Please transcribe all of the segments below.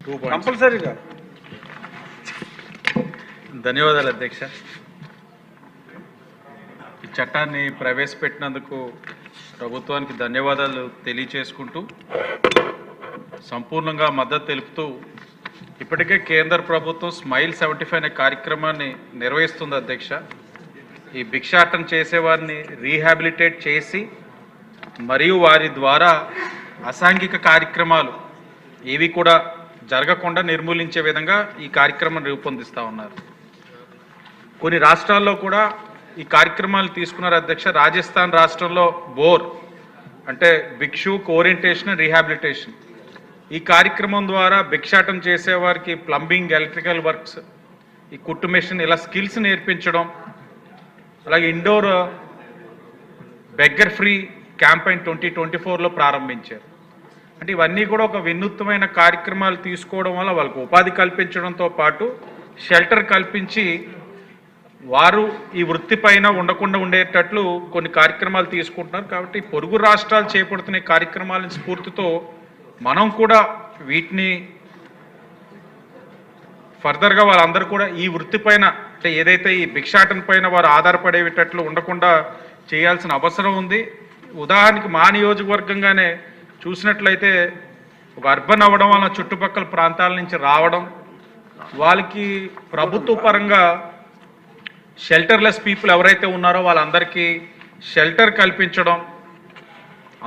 కంపల్సరీగా. ధన్యవాదాలు అధ్యక్ష. ఈ చట్టాన్ని ప్రవేశపెట్టినందుకు ప్రభుత్వానికి ధన్యవాదాలు తెలియచేసుకుంటూ సంపూర్ణంగా మద్దతు తెలుపుతూ ఇప్పటికే కేంద్ర ప్రభుత్వం స్మైల్ 75 అనే కార్యక్రమాన్ని నిర్వహిస్తుంది అధ్యక్ష. ఈ భిక్షాటన చేసేవారిని రీహాబిలిటేట్ చేసి మరియు వారి ద్వారా అసాంఘిక కార్యక్రమాలు ఏవి కూడా జరగకుండా నిర్మూలించే విధంగా ఈ కార్యక్రమం రూపొందిస్తూ ఉన్నారు. కొన్ని రాష్ట్రాల్లో కూడా ఈ కార్యక్రమాలు తీసుకున్నారు అధ్యక్ష. రాజస్థాన్ రాష్ట్రంలో బోర్ అంటే భిక్షుక్ ఓరియంటేషన్ అండ్ రీహాబిలిటేషన్ ఈ కార్యక్రమం ద్వారా భిక్షాటం చేసేవారికి ప్లంబింగ్, ఎలక్ట్రికల్ వర్క్స్, ఈ కుట్టు మెషిన్ ఇలా స్కిల్స్ నేర్పించడం, అలాగే ఇండోర్ బెగ్గర్ ఫ్రీ క్యాంపెయిన్ 2024లో ప్రారంభించారు. అంటే ఇవన్నీ కూడా ఒక వినూత్నమైన కార్యక్రమాలు తీసుకోవడం వల్ల వాళ్ళకు ఉపాధి కల్పించడంతో పాటు షెల్టర్ కల్పించి వారు ఈ వృత్తి పైన ఉండకుండా ఉండేటట్లు కొన్ని కార్యక్రమాలు తీసుకుంటున్నారు. కాబట్టి పొరుగు రాష్ట్రాలు చేపడుతున్న కార్యక్రమాల స్ఫూర్తితో మనం కూడా వీటిని ఫర్దర్గా వాళ్ళందరూ కూడా ఈ వృత్తి పైన అంటే ఏదైతే ఈ భిక్షాటన పైన వారు ఆధారపడేటట్లు ఉండకుండా చేయాల్సిన అవసరం ఉంది. ఉదాహరణకి మా నియోజకవర్గంగానే చూసినట్లయితే ఒక అర్బన్ అవ్వడం వల్ల చుట్టుపక్కల ప్రాంతాల నుంచి రావడం, వాళ్ళకి ప్రభుత్వ పరంగా షెల్టర్లెస్ పీపుల్ ఎవరైతే ఉన్నారో వాళ్ళందరికీ షెల్టర్ కల్పించడం,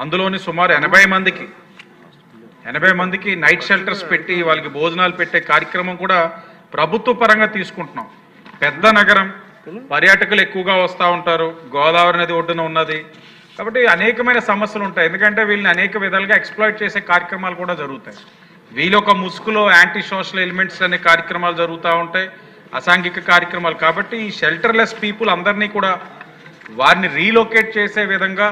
అందులోని సుమారు 80 మందికి నైట్ షెల్టర్స్ పెట్టి వాళ్ళకి భోజనాలు పెట్టే కార్యక్రమం కూడా ప్రభుత్వ పరంగా తీసుకుంటున్నాం. పెద్ద నగరం, పర్యాటకులు ఎక్కువగా వస్తూ ఉంటారు, గోదావరి నది ఒడ్డున ఉన్నది కాబట్టి అనేకమైన సమస్యలు ఉంటాయి. ఎందుకంటే వీళ్ళని అనేక విధాలుగా ఎక్స్ప్లాయిట్ చేసే కార్యక్రమాలు కూడా జరుగుతాయి. వీళ్ళొక ముసుగులో యాంటీ సోషల్ ఎలిమెంట్స్ అనే కార్యక్రమాలు జరుగుతూ ఉంటాయి, అసాంఘిక కార్యక్రమాలు. కాబట్టి ఈ షెల్టర్లెస్ పీపుల్ అందరినీ కూడా వారిని రీలొకేట్ చేసే విధంగా,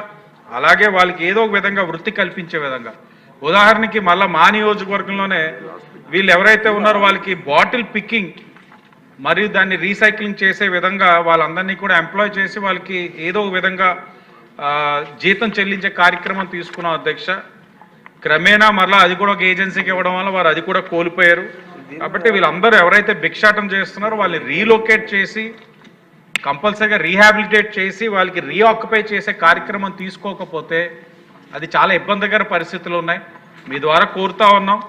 అలాగే వాళ్ళకి ఏదో ఒక విధంగా వృత్తి కల్పించే విధంగా, ఉదాహరణకి మళ్ళీ మా నియోజకవర్గంలోనే వీళ్ళు ఎవరైతే ఉన్నారో వాళ్ళకి బాటిల్ పికింగ్ మరియు దాన్ని రీసైక్లింగ్ చేసే విధంగా వాళ్ళందరినీ కూడా ఎంప్లాయ్ చేసి వాళ్ళకి ఏదో ఒక విధంగా జీతం చెల్లించే కార్యక్రమం తీసుకున్నాం అధ్యక్ష. క్రమేణా మరలా అది కూడా ఒక ఏజెన్సీకి ఇవ్వడం వల్ల వారు అది కూడా కోల్పోయారు. కాబట్టి వీళ్ళందరూ ఎవరైతే భిక్షాటం చేస్తున్నారో వాళ్ళని రీలొకేట్ చేసి కంపల్సరీగా రీహాబిలిటేట్ చేసి వాళ్ళకి రీఆక్యుపై చేసే కార్యక్రమం తీసుకోకపోతే అది చాలా ఇబ్బందికర పరిస్థితులు ఉన్నాయి. మీ ద్వారా కోరుతా ఉన్నాం.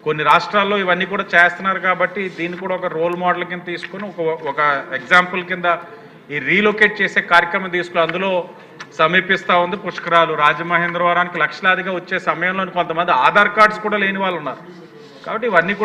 కొన్ని రాష్ట్రాల్లో ఇవన్నీ కూడా చేస్తున్నారు కాబట్టి దీన్ని కూడా ఒక రోల్ మోడల్ కింద తీసుకొని ఒక ఎగ్జాంపుల్ కింద ఈ రీలొకేట్ చేసే కార్యక్రమం తీసుకుని అందులో సమీపిస్తూ ఉంది. పుష్కరాలు రాజమహేంద్రవరానికి లక్షలాదిగా వచ్చే సమయంలో కొంతమంది ఆధార్ కార్డ్స్ కూడా లేని వాళ్ళు ఉన్నారు. కాబట్టి ఇవన్నీ కూడా